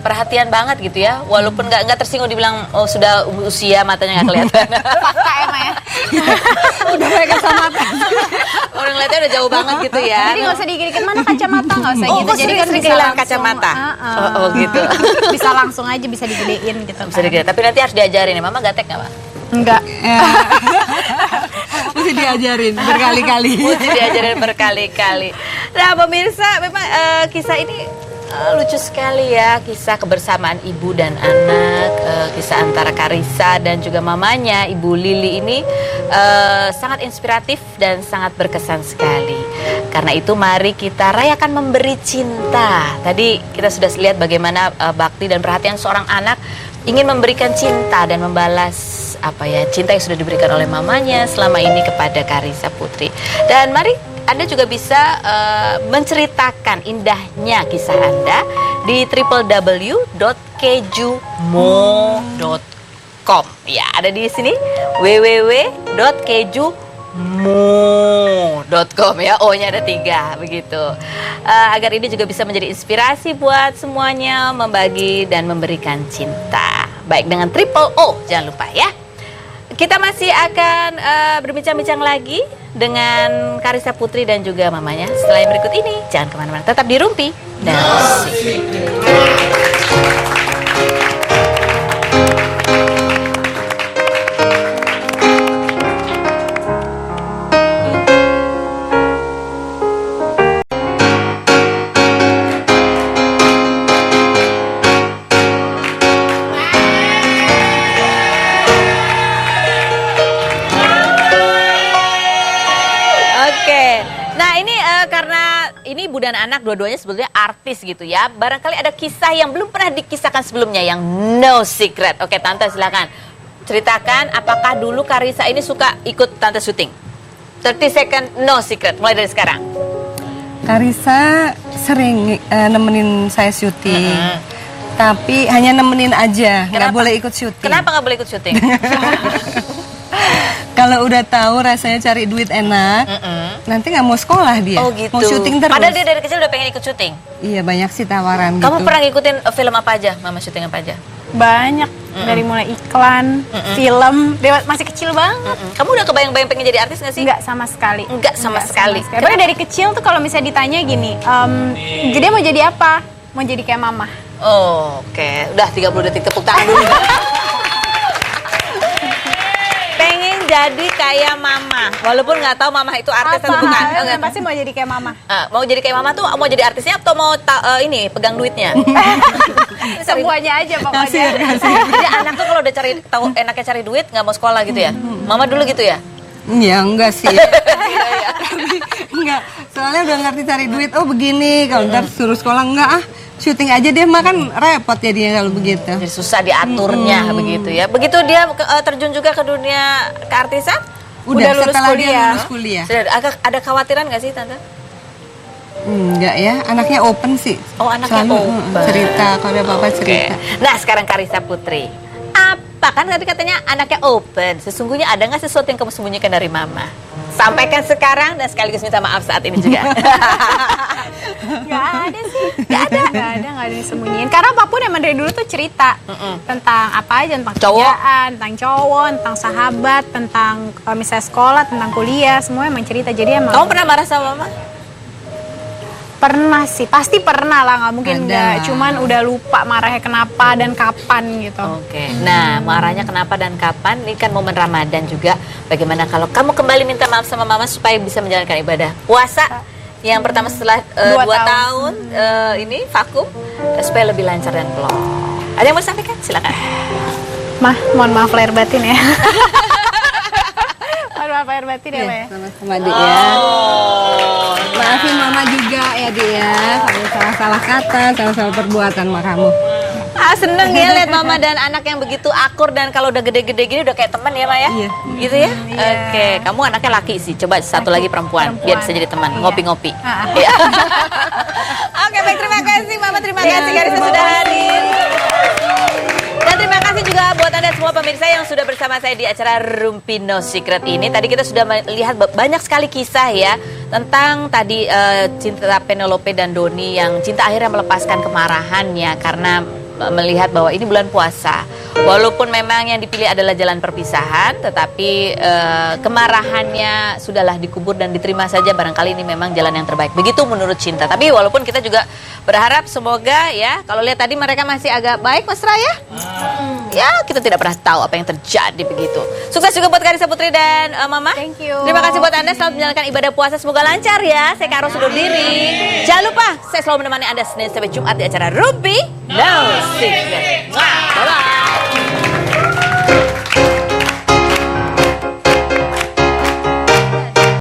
perhatian banget gitu ya. Walaupun nggak tersinggung dibilang oh sudah usia matanya nggak kelihatan. Fakta emang ya. Udah pakai kacamata. Orang ngeliatnya udah jauh banget gitu ya. Jadi nggak usah dikit-dikit mana kacamata, nggak usah Oh, gitu. kok Jadi kan sering bisa kehilangan langsung, kacamata? ah. Oh, gitu. Bisa langsung aja, bisa digedein gitu. Bisa dikira. Tapi nanti harus diajarin ya. Mama gatek nggak, Pak? Enggak. Mesti diajarin berkali-kali. Mesti diajarin berkali-kali. Nah, pemirsa, memang kisah ini lucu sekali ya, kisah kebersamaan ibu dan anak, kisah antara Karissa dan juga mamanya, Ibu Lili ini sangat inspiratif dan sangat berkesan sekali. Karena itu mari kita rayakan memberi cinta. Tadi kita sudah lihat bagaimana bakti dan perhatian seorang anak ingin memberikan cinta dan membalas cinta yang sudah diberikan oleh mamanya selama ini kepada Karissa Putri. Dan mari Anda juga bisa menceritakan indahnya kisah Anda di www.kejumo.com. Ya, ada di sini www.kejumo.com ya. O-nya ada 3 begitu. Agar ini juga bisa menjadi inspirasi buat semuanya membagi dan memberikan cinta. Baik dengan triple O, jangan lupa ya. Kita masih akan berbincang-bincang lagi dengan Karissa Putri dan juga mamanya setelah yang berikut ini. Jangan kemana-mana, tetap di Rumpi dan Musik. Ini ibu dan anak dua-duanya sebetulnya artis gitu ya. Barangkali ada kisah yang belum pernah dikisahkan sebelumnya yang no secret. Oke, Tante silakan. Ceritakan apakah dulu Karissa ini suka ikut Tante syuting? 30 second no secret, mulai dari sekarang. Karissa sering nemenin saya syuting. Tapi hanya nemenin aja, nggak boleh ikut syuting. Kenapa nggak boleh ikut syuting? Kalau udah tahu rasanya cari duit enak, nanti nggak mau sekolah dia. Oh gitu. Mau syuting terus. Padahal dia dari kecil udah pengen ikut syuting. Iya, banyak sih tawaran. Kamu gitu. pernah ngikutin film apa aja? Mama syuting apa aja? Banyak. Dari mulai iklan, film, masih kecil banget. Kamu udah kebayang-bayang pengen jadi artis nggak sih? Enggak sama sekali. Enggak sama sekali. Pokoknya dari kecil tuh kalau misalnya ditanya gini, gede mau jadi apa? Mau jadi kayak mama. Oh, oke. Udah 30 detik tepuk tangan dulu. Pengen jadi kayak mama. Walaupun nggak tahu mama itu artis atau bukan. Yang pasti mau jadi kayak mama. Mau jadi kayak mama tuh mau jadi artisnya atau mau ini pegang duitnya? Semuanya aja pokoknya. Jadi anak tuh kalau udah tahu enaknya cari duit nggak mau sekolah gitu ya? Mama dulu gitu ya? Ya enggak sih. Enggak. Soalnya udah ngerti cari duit. Oh begini. Kalau ntar suruh sekolah enggak syuting aja deh mah kan repot jadinya kalau begitu. Jadi susah diaturnya begitu ya. Begitu dia terjun juga ke dunia keartisan? Udah lulus setelah kuliah. dia lulus kuliah. Ada khawatiran nggak sih Tante? Enggak ya, anaknya open sih. Oh, anaknya open. Cerita, kalau ada apa-apa cerita. Nah, sekarang Karissa Putri. Apa kan tadi katanya anaknya open. Sesungguhnya ada nggak sesuatu yang kamu sembunyikan dari mama? Sampaikan sekarang dan sekaligus minta maaf saat ini juga. Gak ada sih. Gak ada disembunyiin. Karena apapun emang dari dulu tuh cerita tentang apa aja, tentang kerjaan, tentang cowok, tentang sahabat, tentang misalnya sekolah, tentang kuliah, semua emang cerita. Jadi emang. Kamu pernah marah sama mama? Pernah sih, pasti pernah lah, nggak mungkin Ada. nggak. Cuman udah lupa marahnya kenapa dan kapan gitu. Oke. Nah, marahnya kenapa dan kapan? Ini kan momen Ramadan juga. Bagaimana kalau kamu kembali minta maaf sama mama supaya bisa menjalankan ibadah puasa yang pertama setelah 2 tahun ini vakum supaya lebih lancar dan plong. Ada yang mau sampaikan? Silakan. Mohon maaf lahir batin ya. Mohon maaf lahir batin ya, Mbak ya. Sama-sama Dik ya. Maafin mama juga ya Dik ya. Kalau salah-salah kata, salah-salah perbuatan sama kamu. Seneng ya lihat mama dan anak yang begitu akur dan kalau udah gede-gede gini udah kayak teman ya Maya? Iya. Gitu ya? Oke, kamu anaknya laki sih. Coba satu lagi perempuan biar bisa jadi teman, ngopi-ngopi. Iya. Oke, baik terima kasih Mama, terima kasih Karissa sudah hadir. Dan terima kasih juga buat Anda semua pemirsa yang sudah bersama saya di acara Rumpi No Secret ini. Tadi kita sudah melihat banyak sekali kisah ya tentang tadi cinta Penelope dan Doni yang cinta akhirnya melepaskan kemarahannya karena melihat bahwa ini bulan puasa. Walaupun memang yang dipilih adalah jalan perpisahan, tetapi kemarahannya sudahlah dikubur dan diterima saja, barangkali ini memang jalan yang terbaik. Begitu menurut Cinta. Tapi walaupun kita juga berharap semoga ya, kalau lihat tadi mereka masih agak baik mesra ya. Ya, kita tidak pernah tahu apa yang terjadi begitu. Sukses juga buat Karissa Putri dan Mama. Thank you. Terima kasih buat Anda selamat menjalankan ibadah puasa, semoga lancar ya. Saya Karo undur diri. Jangan lupa, saya selalu menemani Anda Senin sampai Jumat di acara Rumpi No Secret. Bye-bye.